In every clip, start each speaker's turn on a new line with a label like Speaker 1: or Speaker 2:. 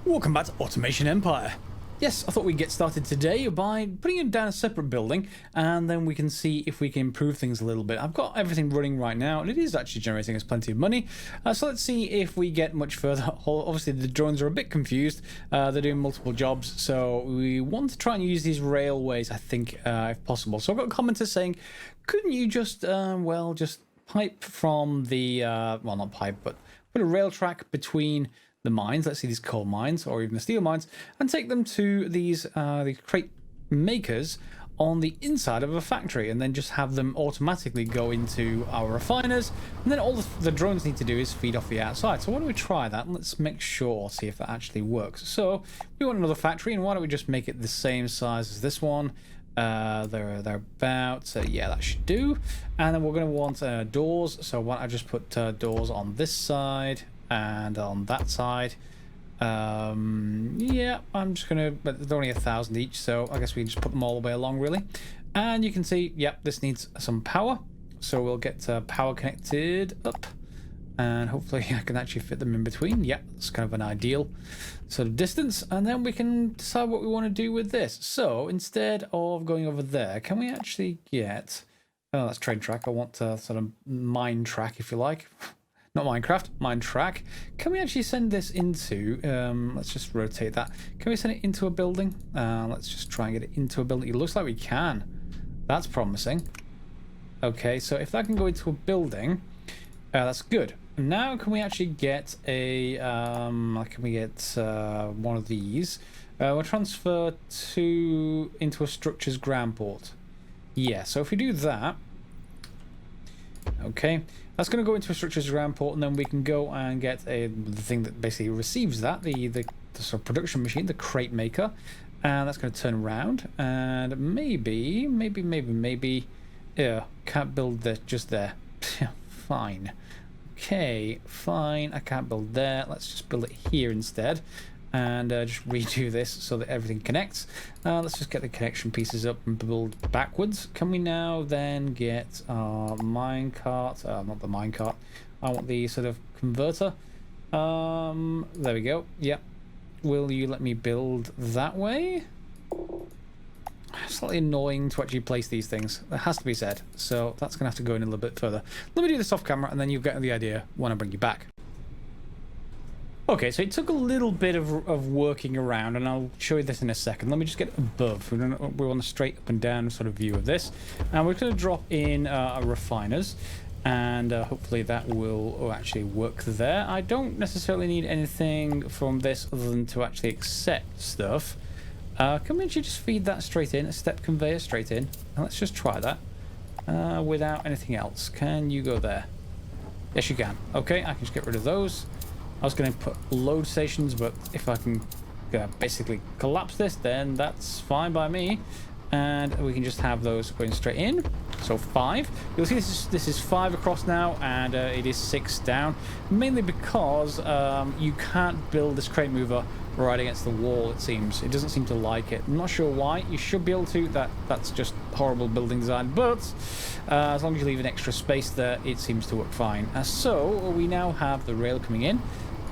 Speaker 1: Welcome back to Automation Empire. Yes, I thought we'd get started today by putting it down a separate building, and then we can see if we can improve things a little bit. I've got everything running right now, and it is actually generating us plenty of money. So let's see if we get much further. Obviously, the drones are a bit confused. They're doing multiple jobs, so we want to try and use these railways, I think, if possible. So I've got a commenter saying, couldn't you just, just pipe from the, well, not pipe, but put a rail track between the mines, let's see, these coal mines or even the steel mines, and take them to these crate makers on the inside of a factory, and then just have them automatically go into our refiners, and then all the drones need to do is feed off the outside. So why don't we try that, and let's make sure, see if that actually works. So we want another factory, and why don't we just make it the same size as this one? They're about, so yeah, that should do. And then we're going to want doors, so why don't I just put doors on this side and on that side. Yeah, I'm just gonna, but there's only 1,000 each, so I guess we just put them all the way along, really. And you can see, yep, this needs some power, so we'll get power connected up, and hopefully I can actually fit them in between. Yep, it's kind of an ideal sort of distance, and then we can decide what we want to do with this. So instead of going over there, can we actually get, oh, that's train track, I want sort of mine track, if you like. Not Minecraft, mine track. Can we actually send this into, let's just rotate that. Can we send it into a building? Let's just try and get it into a building. It looks like we can. That's promising. Okay, so if that can go into a building, that's good. Now can we actually get a, can we get one of these? We'll transfer into a structure's ground port. Yeah, so if we do that, okay, that's going to go into a structure's ground port, and then we can go and get the thing that basically receives that, the sort of production machine, the crate maker, and that's going to turn around, and maybe, yeah, can't build that just there. Fine. Okay, fine, I can't build there. Let's just build it here instead, and just redo this so that everything connects. Let's just get the connection pieces up and build backwards. Can we now then get our minecart? Not the minecart. I want the sort of converter. There we go. Yep. Will you let me build that way? Slightly annoying to actually place these things. That has to be said. So that's going to have to go in a little bit further. Let me do this off camera, and then you'll get the idea when I bring you back. Okay, so it took a little bit of working around, and I'll show you this in a second. Let me just get above. We want a straight up and down sort of view of this. And we're going to drop in our refiners, and hopefully that will actually work there. I don't necessarily need anything from this other than to actually accept stuff. Can we actually just feed that straight in, a step conveyor straight in? And let's just try that without anything else. Can you go there? Yes, you can. Okay, I can just get rid of those. I was going to put load stations, but if I can basically collapse this, then that's fine by me. And we can just have those going straight in. So 5. You'll see this is 5 across now, and it is 6 down. Mainly because you can't build this crate mover right against the wall, it seems. It doesn't seem to like it. I'm not sure why. You should be able to. That's just horrible building design. But as long as you leave an extra space there, it seems to work fine. So we now have the rail coming in,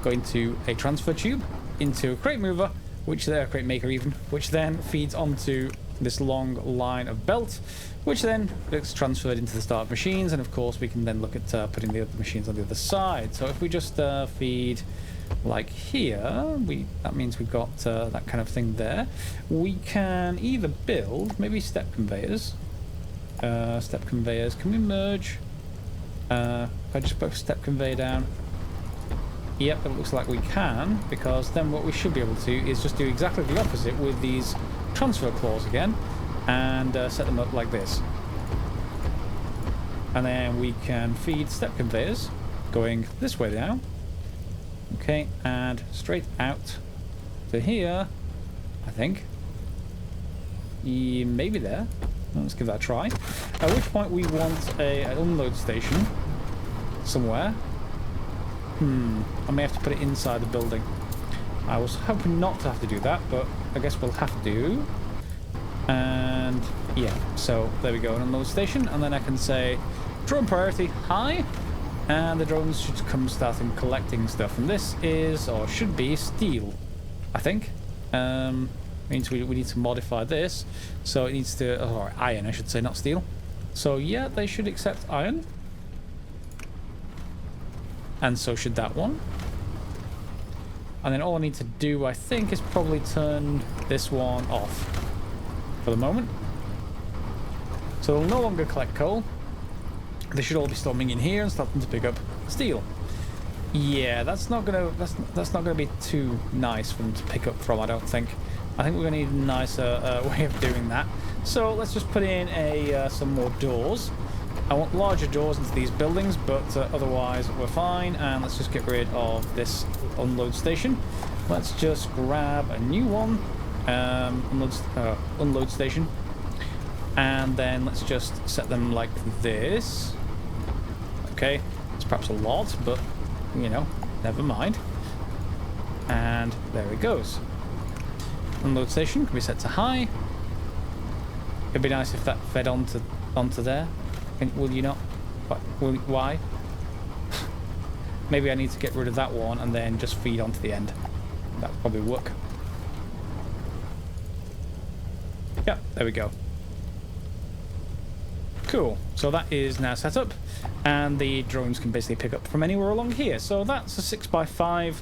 Speaker 1: going to a transfer tube, into a crate mover, crate maker even, which then feeds onto this long line of belt, which then gets transferred into the start machines, and of course we can then look at putting the other machines on the other side. So if we just feed like here, that means we've got that kind of thing there. We can either build maybe step conveyors. Can we merge? If I just put a step conveyor down. Yep, it looks like we can, because then what we should be able to is just do exactly the opposite with these transfer claws again, and set them up like this. And then we can feed step conveyors going this way now. Okay, and straight out to here, I think. Maybe there. Let's give that a try. At which point we want an unload station somewhere. I may have to put it inside the building. I was hoping not to have to do that, but I guess we'll have to. And yeah, so there we go, an unload station, and then I can say drone priority high, and the drones should come starting collecting stuff. And this is, or should be, steel. I think. Means we need to modify this. So it needs to... Oh, iron, I should say, not steel. So yeah, they should accept iron. And so should that one. And then all I need to do, I think, is probably turn this one off for the moment. So they'll no longer collect coal. They should all be storming in here and starting to pick up steel. Yeah, that's not gonna be too nice for them to pick up from, I don't think. I think we're gonna need a nicer way of doing that. So let's just put in some more doors. I want larger doors into these buildings, but otherwise we're fine. And let's just get rid of this unload station. Let's just grab a new one, unload station, and then let's just set them like this. Okay, it's perhaps a lot, but you know, never mind. And there it goes. Unload station can be set to high. It'd be nice if that fed onto there. Will you not? Why? Maybe I need to get rid of that one and then just feed onto the end. That would probably work. Yep, there we go. Cool. So that is now set up, and the drones can basically pick up from anywhere along here. So that's a 6x5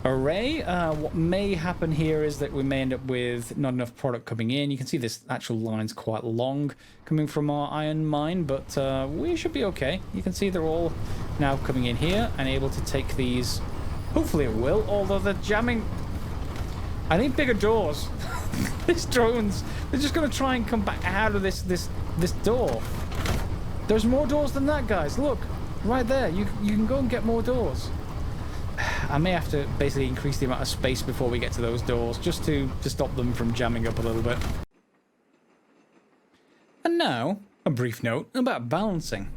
Speaker 1: array. What may happen here is that we may end up with not enough product coming in. You can see this actual line's quite long coming from our iron mine, but we should be okay. You can see they're all now coming in here and able to take these. Hopefully it will, although they're jamming. I need bigger doors. These drones, they're just going to try and come back out of this door. There's more doors than that, guys. Look, right there. You can go and get more doors. I may have to basically increase the amount of space before we get to those doors, just to stop them from jamming up a little bit. And now, a brief note about balancing.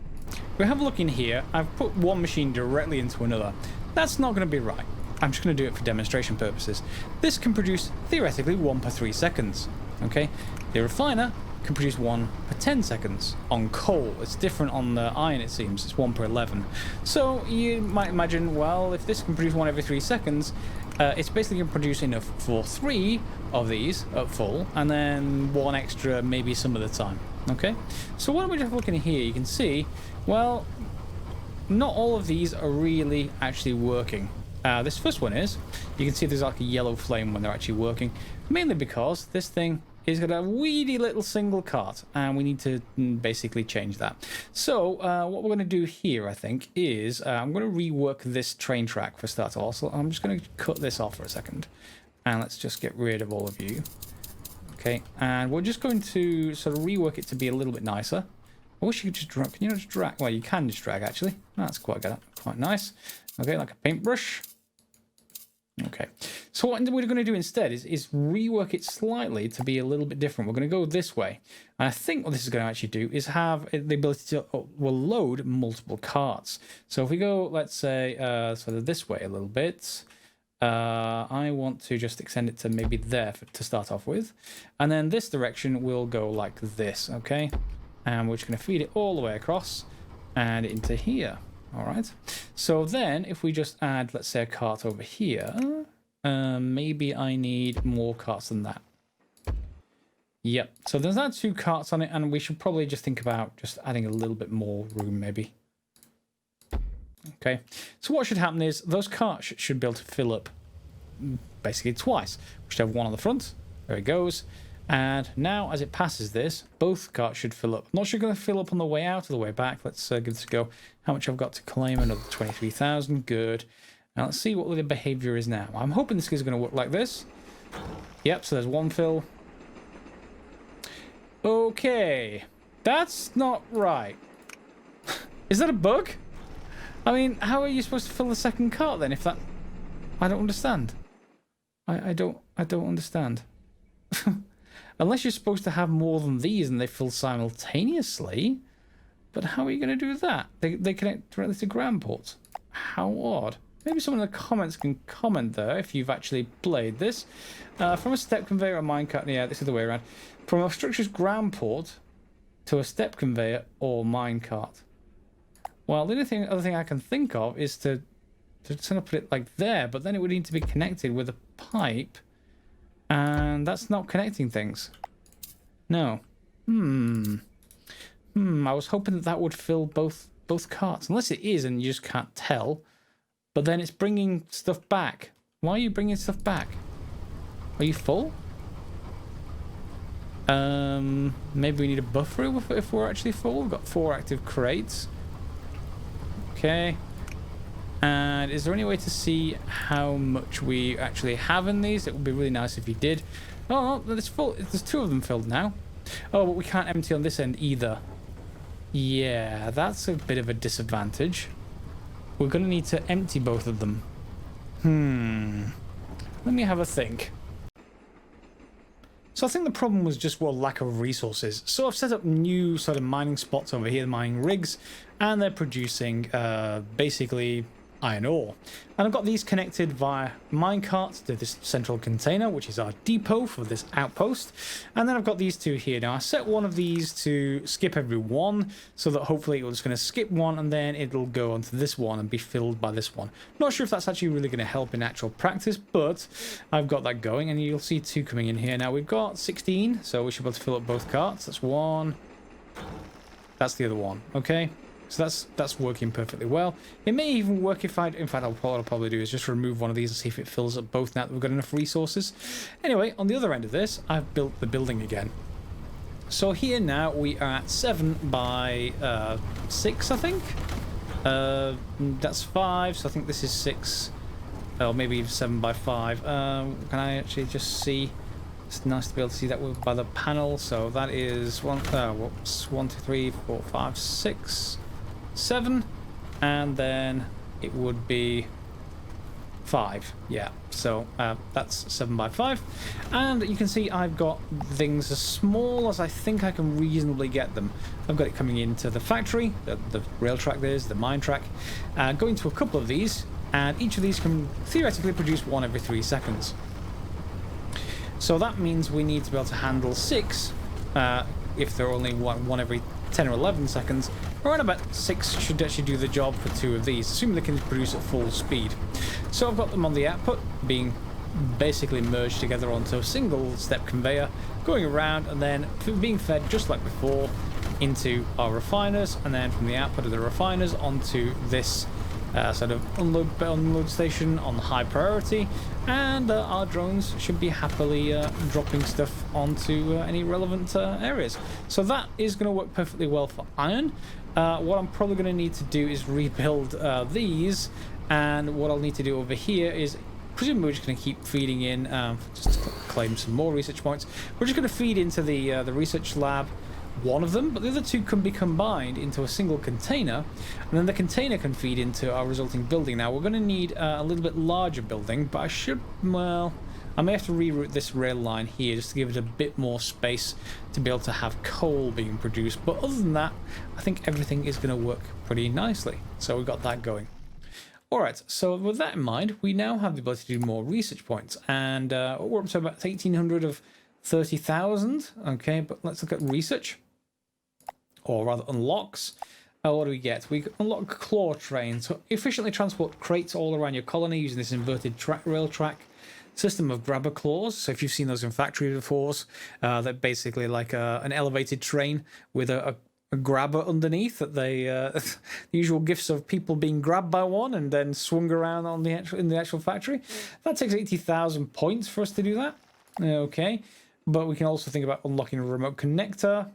Speaker 1: We have a look in here. I've put one machine directly into another. That's not going to be right. I'm just going to do it for demonstration purposes. This can produce, theoretically, 1 per 3 seconds. Okay? The refiner can produce 1 per 10 seconds. On coal, it's different on the iron, it seems. It's 1 per 11. So you might imagine, well, if this can produce 1 every 3 seconds, it's basically going to produce enough for 3 of these at full, and then 1 extra maybe some of the time. Okay? So why don't we just look in here? You can see, well, not all of these are really actually working. This first one is. You can see there's like a yellow flame when they're actually working, mainly because this thing is got a weedy little single cart, and we need to basically change that. So what we're going to do here, I think, is I'm going to rework this train track for start. Also, I'm just going to cut this off for a second, and let's just get rid of all of you. Okay, and we're just going to sort of rework it to be a little bit nicer. I wish you could just drag. Can you not just drag? Well, you can just drag actually. That's quite good, quite nice. Okay, like a paintbrush. Okay, so what we're going to do instead is rework it slightly to be a little bit different. We're going to go this way, and I think what this is going to actually do is have the ability to will load multiple carts. So if we go, let's say, sort of this way a little bit, I want to just extend it to maybe there to start off with, and then this direction will go like this. Okay, and we're just going to feed it all the way across and into here. All right, so then if we just add, let's say, a cart over here, maybe I need more carts than that. Yep, so there's now 2 carts on it, and we should probably just think about just adding a little bit more room, maybe. Okay, so what should happen is those carts should be able to fill up basically twice. We should have one on the front, there it goes. And now, as it passes this, both carts should fill up. I'm not sure going to fill up on the way out or the way back. Let's give this a go. How much I've got to claim? Another 23,000. Good. Now, let's see what the behavior is now. I'm hoping this is going to work like this. Yep, so there's 1 fill. Okay. That's not right. Is that a bug? I mean, how are you supposed to fill the second cart then if that... I don't understand. I don't understand. Unless you're supposed to have more than these and they fill simultaneously. But how are you going to do that? They connect directly to ground ports. How odd. Maybe someone in the comments can comment there if you've actually played this. From a step conveyor or minecart, yeah, this is the way around. From a structure's ground port to a step conveyor or minecart. Well, the only other thing I can think of is to sort of put it like there, but then it would need to be connected with a pipe And that's not connecting things. No. I was hoping that that would fill both carts. Unless it is and you just can't tell. But then it's bringing stuff back. Why are you bringing stuff back? Are you full? Maybe we need a buffer if we're actually full. We've got 4 active crates. Okay. And is there any way to see how much we actually have in these? It would be really nice if you did. Oh, it's full. There's 2 of them filled now. Oh, but we can't empty on this end either. Yeah, that's a bit of a disadvantage. We're going to need to empty both of them. Let me have a think. So I think the problem was just, well, lack of resources. So I've set up new sort of mining spots over here, mining rigs, and they're producing basically iron ore. And I've got these connected via minecarts to this central container, which is our depot for this outpost. And then I've got these 2 here. Now I set one of these to skip every one, so that hopefully it was going to skip one and then it'll go onto this one and be filled by this one. Not sure if that's actually really going to help in actual practice, but I've got that going, and you'll see 2 coming in here. Now we've got 16, so we should be able to fill up both carts. That's one. That's the other one. Okay. So that's working perfectly well. It may even work if in fact, what I'll probably do is just remove one of these and see if it fills up both now that we've got enough resources. Anyway, on the other end of this, I've built the building again. So here now we are at 7 by 6, I think. That's 5, so I think this is 6. Or maybe 7 by 5. Can I actually just see? It's nice to be able to see that by the panel. So that is 1, 2, 3, 4, 5, 6. 7, and then it would be 5. Yeah, so that's 7 by 5, and you can see I've got things as small as I think I can reasonably get them. I've got it coming into the factory, the rail track there's the mine track, going to a couple of these, and each of these can theoretically produce 1 every 3 seconds. So that means we need to be able to handle 6 if they're only one every 10 or 11 seconds. Around about 6 should actually do the job for 2 of these, assuming they can produce at full speed. So I've got them on the output, being basically merged together onto a single step conveyor, going around and then being fed just like before into our refiners, and then from the output of the refiners onto this sort of unload station on high priority, and our drones should be happily dropping stuff onto any relevant areas. So that is going to work perfectly well for iron. What I'm probably going to need to do is rebuild these, and what I'll need to do over here is presumably we're just going to keep feeding in, just to claim some more research points. We're just going to feed into the research lab one of them, but the other 2 can be combined into a single container, and then the container can feed into our resulting building. Now we're going to need a little bit larger building, but I may have to reroute this rail line here just to give it a bit more space to be able to have coal being produced. But other than that, I think everything is going to work pretty nicely. So we've got that going. Alright, so with that in mind, we now have the ability to do more research points, and we're up to about 1,800 of 30,000. Okay, but let's look at research. Or rather unlocks. What do we get? We unlock claw train. So efficiently transport crates all around your colony using this inverted rail track system of grabber claws. So if you've seen those in factory before, they're basically like an elevated train with a grabber underneath that they the usual gifs of people being grabbed by one and then swung around on in the actual factory. That takes 80,000 points for us to do that. Okay, but we can also think about unlocking a remote connector.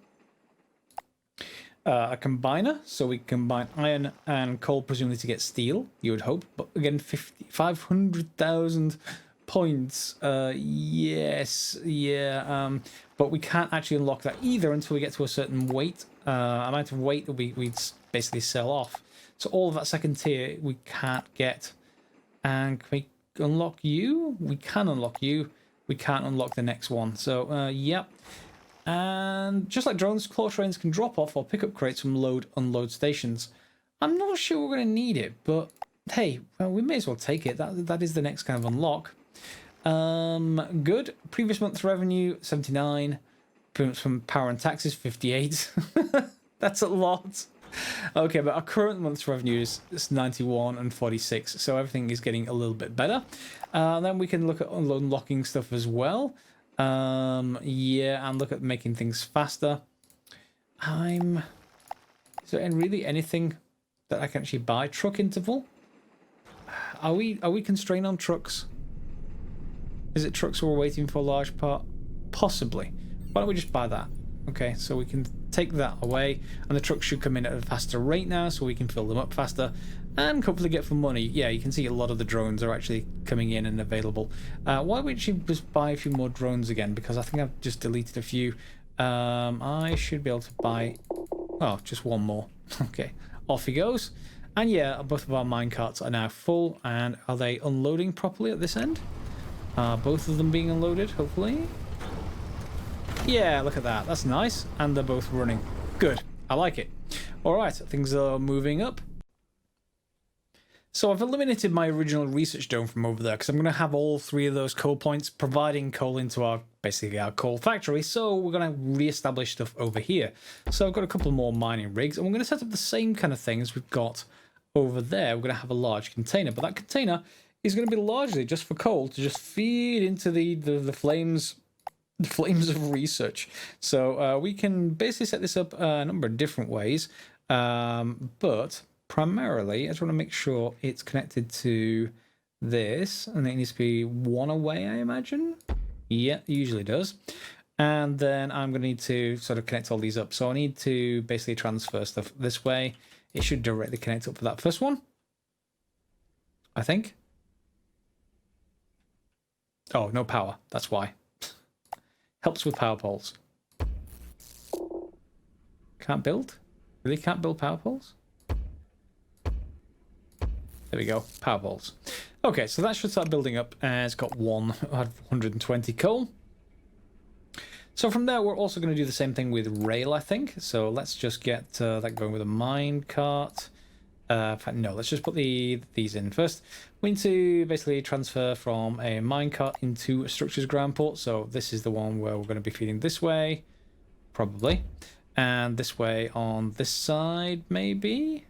Speaker 1: A combiner, so we combine iron and coal, presumably to get steel, you would hope. But again, 500,000 points. Yes, yeah. But we can't actually unlock that either until we get to a certain weight, amount of weight that we'd basically sell off. So all of that second tier we can't get. And can we unlock you? We can unlock you. We can't unlock the next one. So, yep. And just like drones, claw trains can drop off or pick up crates from unload stations. I'm not sure we're going to need it, but hey, well, we may as well take it. That is the next kind of unlock. Good. Previous month's revenue, 79. Payments from power and taxes, 58. That's a lot. Okay, but our current month's revenue is 91 and 46, so everything is getting a little bit better. Then we can look at unlocking stuff as well. Yeah, and look at making things faster. Is there really anything that I can actually buy? Truck interval? Are we constrained on trucks? Is it trucks we're waiting for a large part? Possibly. Why don't we just buy that? Okay, so we can take that away, and the trucks should come in at a faster rate now, so we can fill them up faster and hopefully get some money. Yeah, you can see a lot of the drones are actually coming in and available. Why don't we actually just buy a few more drones again? Because I think I've just deleted a few. I should be able to buy... Oh, just one more. Okay, off he goes. And yeah, both of our minecarts are now full. And are they unloading properly at this end? Both of them being unloaded, hopefully. Yeah, look at that. That's nice. And they're both running. Good. I like it. All right, things are moving up. So I've eliminated my original research dome from over there because I'm going to have all three of those coal points providing coal into our, basically our coal factory. So we're going to re-establish stuff over here. So I've got a couple more mining rigs, and we're going to set up the same kind of thing as we've got over there. We're going to have a large container, but that container is going to be largely just for coal to just feed into the flames of research. So we can basically set this up a number of different ways, but primarily I just want to make sure it's connected to this, and it needs to be one away, I imagine. Yeah, it usually does. And then I'm going to need to sort of connect all these up. So I need to basically transfer stuff this way. It should directly connect up for that first one, I think. Oh, no power. That's why. Helps with power poles. Can't build? Really can't build power poles? There we go. Power poles. Okay, so that should start building up. It's got 120 coal. So from there, we're also going to do the same thing with rail, I think. So let's just get that going with a mine cart. In fact, no, let's just put these in first. We need to basically transfer from a minecart into a structures ground port. So this is the one where we're going to be feeding this way, probably. And this way on this side, maybe?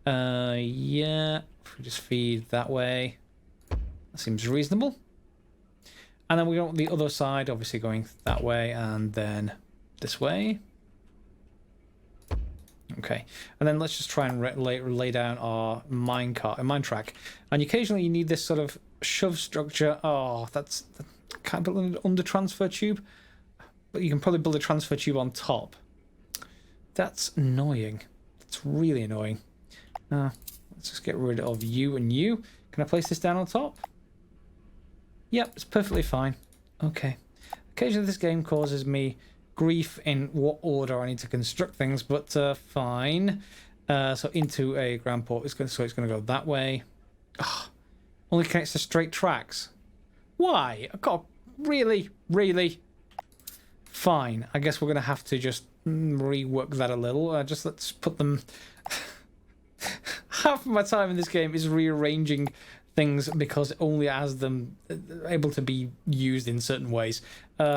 Speaker 1: Yeah, if we just feed that way, that seems reasonable. And then we want the other side, obviously going that way and then this way. Okay, and then let's just try and lay down our mine track. And occasionally you need this sort of shove structure. Oh, can't build an under transfer tube, but you can probably build a transfer tube on top. That's annoying. That's really annoying. Let's just get rid of you and you. Can I place this down on top? Yep, it's perfectly fine. Okay. Occasionally this game causes me grief in what order I need to construct things, but fine. So into a ground port, it's going to go that way. Oh, only connects to straight tracks. Why? I've got really. Fine. I guess we're going to have to just rework that a little. Let's put them. Half of my time in this game is rearranging things because it only has them able to be used in certain ways.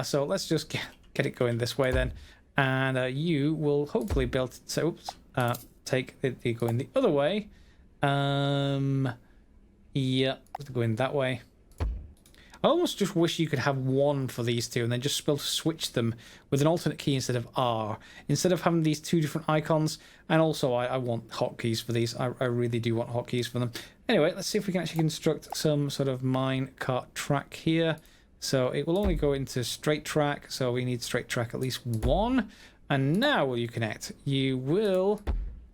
Speaker 1: So let's just get it going this way then, and you will hopefully be able to take it going the other way. Yeah, going that way. I almost just wish you could have one for these two and then just be able to switch them with an alternate key instead of R, instead of having these two different icons. And also I want hotkeys for these. I really do want hotkeys for them. Anyway, let's see if we can actually construct some sort of mine cart track here. So it will only go into straight track, so we need straight track at least one. And now will you connect? You will.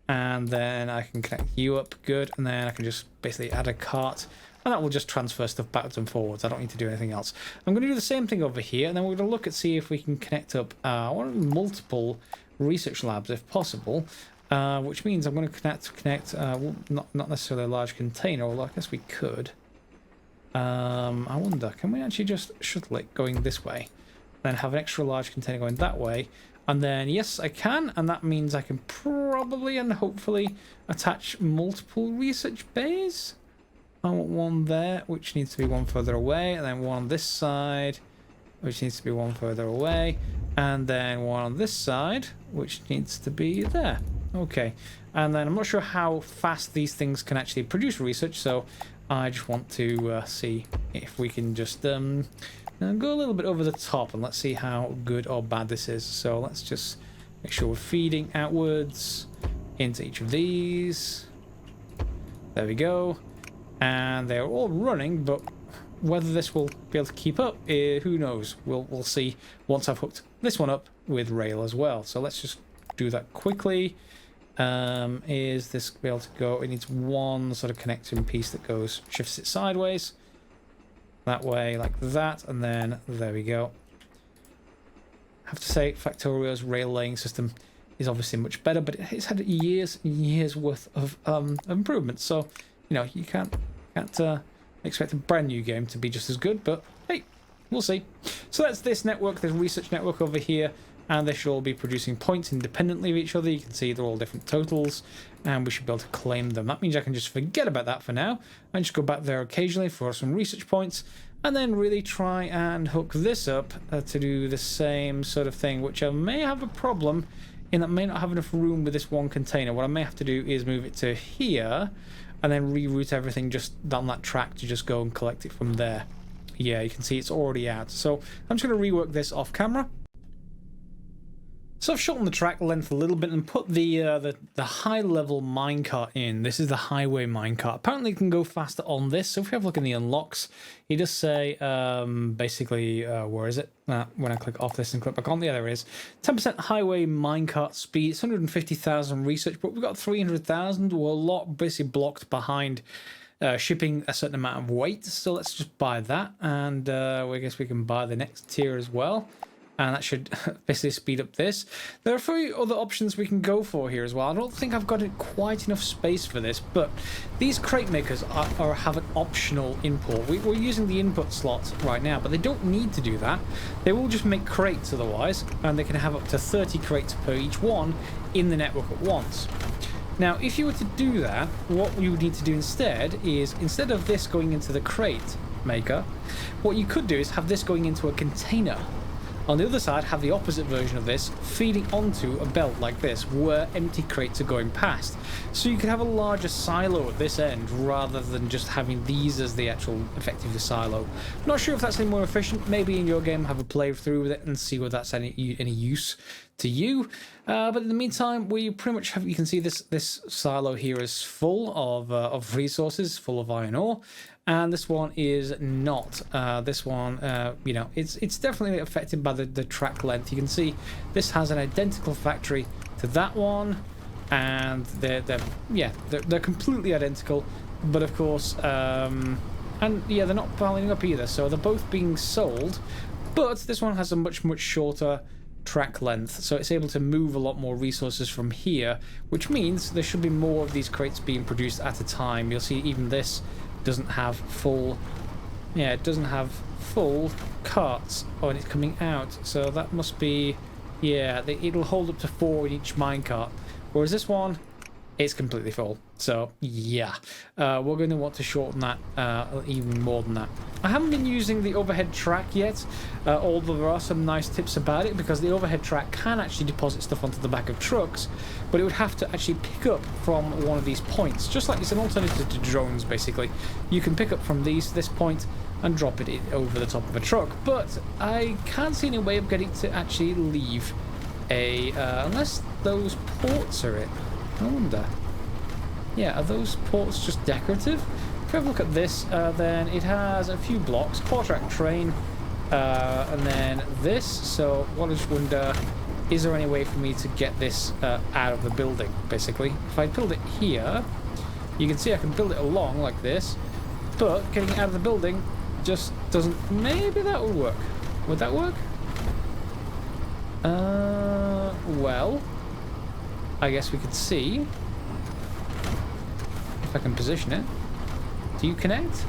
Speaker 1: And then I can connect you up, good. And then I can just basically add a cart. And that will just transfer stuff backwards and forwards. I don't need to do anything else. I'm going to do the same thing over here, and then we're going to look at see if we can connect up multiple research labs if possible. Which means I'm going to connect not necessarily a large container, although I guess we could. I wonder, can we actually just shuttle it going this way, then have an extra large container going that way, and then yes, I can, and that means I can probably and hopefully attach multiple research bays. I want one there, which needs to be one further away, and then one on this side, which needs to be one further away, and then one on this side, which needs to be there. Okay, and then I'm not sure how fast these things can actually produce research, so I just want to see if we can just go a little bit over the top, and let's see how good or bad this is. So let's just make sure we're feeding outwards into each of these. There we go. And they're all running, but whether this will be able to keep up, who knows? We'll see once I've hooked this one up with rail as well. So let's just do that quickly. Is this be able to go? It needs one sort of connecting piece that goes, shifts it sideways. That way, like that, and then there we go. I have to say, Factorio's rail laying system is obviously much better, but it's had years and years worth of improvements. So, you know, you can't expect a brand new game to be just as good, but hey, we'll see. So that's this network, this research network over here, and they should all be producing points independently of each other. You can see they're all different totals, and we should be able to claim them. That means I can just forget about that for now and just go back there occasionally for some research points, and then really try and hook this up to do the same sort of thing, which I may have a problem in that I may not have enough room with this one container. What I may have to do is move it to here and then reroute everything just down that track to just go and collect it from there. Yeah, you can see it's already out. So I'm just going to rework this off camera. So I've shortened the track length a little bit and put the high-level minecart in. This is the highway minecart. Apparently it can go faster on this. So if we have a look in the unlocks, it does say, basically, where is it? When I click off this and click back on, yeah, there it is. 10% highway minecart speed. It's 150,000 research, but we've got 300,000. We're a lot basically blocked behind shipping a certain amount of weight. So let's just buy that. And I guess we can buy the next tier as well. And that should basically speed up this. There are a few other options we can go for here as well. I don't think I've got quite enough space for this, but these crate makers have an optional import. We're using the input slots right now, but they don't need to do that. They will just make crates otherwise, and they can have up to 30 crates per each one in the network at once. Now, if you were to do that, what you would need to do instead is, instead of this going into the crate maker, what you could do is have this going into a container. On the other side, have the opposite version of this feeding onto a belt like this, where empty crates are going past. So you could have a larger silo at this end, rather than just having these as the actual effective silo. Not sure if that's any more efficient. Maybe in your game have a playthrough with it and see whether that's any use to you. But in the meantime, we pretty much have, you can see this silo here is full of resources, full of iron ore. And this one is not. This one, you know, it's definitely affected by the track length. You can see this has an identical factory to that one, and they're completely identical. But of course, and yeah, they're not piling up either. So they're both being sold, but this one has a much shorter track length, so it's able to move a lot more resources from here, which means there should be more of these crates being produced at a time. You'll see even this doesn't have full, it doesn't have full carts when it's coming out, so that must be, yeah, it'll hold up to 4 in each minecart, whereas this one, it's completely full. So yeah, we're going to want to shorten that even more than that. I haven't been using the overhead track yet, although there are some nice tips about it, because the overhead track can actually deposit stuff onto the back of trucks, but it would have to actually pick up from one of these points, just like it's an alternative to drones basically. You can pick up from this point and drop it over the top of a truck, but I can't see any way of getting it to actually leave unless those ports are it. I wonder. Yeah, are those ports just decorative? If we have a look at this, then it has a few blocks, 4-track train, and then this. So what I just wonder, is there any way for me to get this out of the building, basically? If I build it here, you can see I can build it along like this, but getting it out of the building just doesn't... Maybe that would work. Would that work? Well, I guess we could see if I can position it. Do you connect?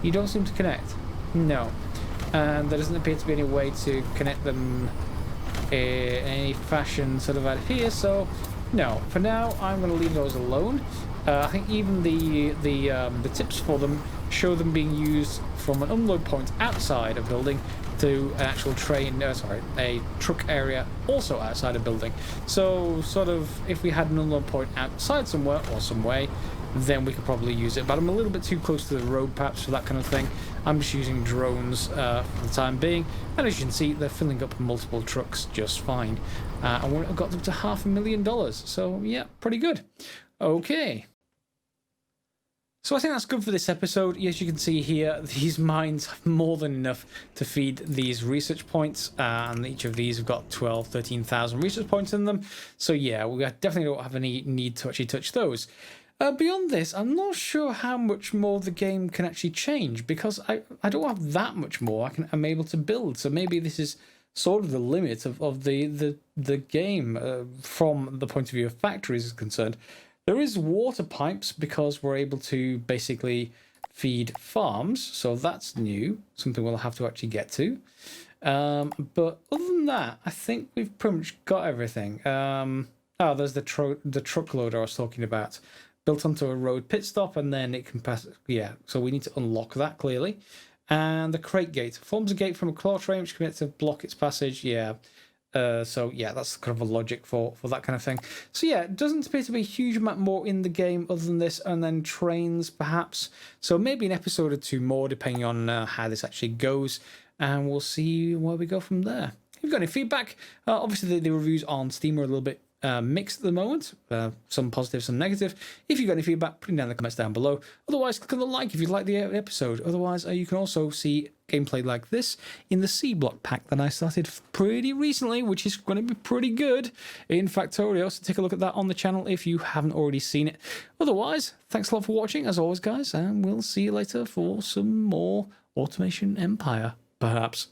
Speaker 1: You don't seem to connect. No. And there doesn't appear to be any way to connect them in any fashion sort of out here, so no. For now, I'm going to leave those alone. I think even the tips for them show them being used from an unload point outside a building to an actual train, a truck area also outside a building. So sort of if we had an unload point outside somewhere or some way, then we could probably use it. But I'm a little bit too close to the road perhaps for that kind of thing. I'm just using drones for the time being, and as you can see, they're filling up multiple trucks just fine. And we've got up to $500,000, so yeah, pretty good. Okay. So I think that's good for this episode. As you can see here, these mines have more than enough to feed these research points, and each of these have got 12, 13,000 research points in them. So yeah, we definitely don't have any need to actually touch those. Beyond this, I'm not sure how much more the game can actually change, because I don't have that much more I'm able to build. So maybe this is sort of the limit of the game from the point of view of factories is concerned. There is water pipes because we're able to basically feed farms, so that's new, something we'll have to actually get to. But other than that, I think we've pretty much got everything. Oh, there's the truck loader I was talking about, built onto a road pit stop, and then it can pass. Yeah, so we need to unlock that clearly. And the crate gate forms a gate from a claw train which can to block its passage. Yeah. So yeah, that's kind of a logic for that kind of thing. So yeah, it doesn't appear to be a huge amount more in the game other than this, and then trains perhaps. So maybe an episode or two more depending on how this actually goes, and we'll see where we go from there. If you've got any feedback, obviously the reviews on Steam are a little bit mixed at the moment, some positive, some negative. If you've got any feedback, put it down in the comments down below. Otherwise, click on the like if you like the episode. Otherwise, you can also see gameplay like this in the C block pack that I started pretty recently, which is going to be pretty good in Factorio. So take a look at that on the channel if you haven't already seen it. Otherwise, thanks a lot for watching, as always, guys, and we'll see you later for some more Automation Empire, perhaps.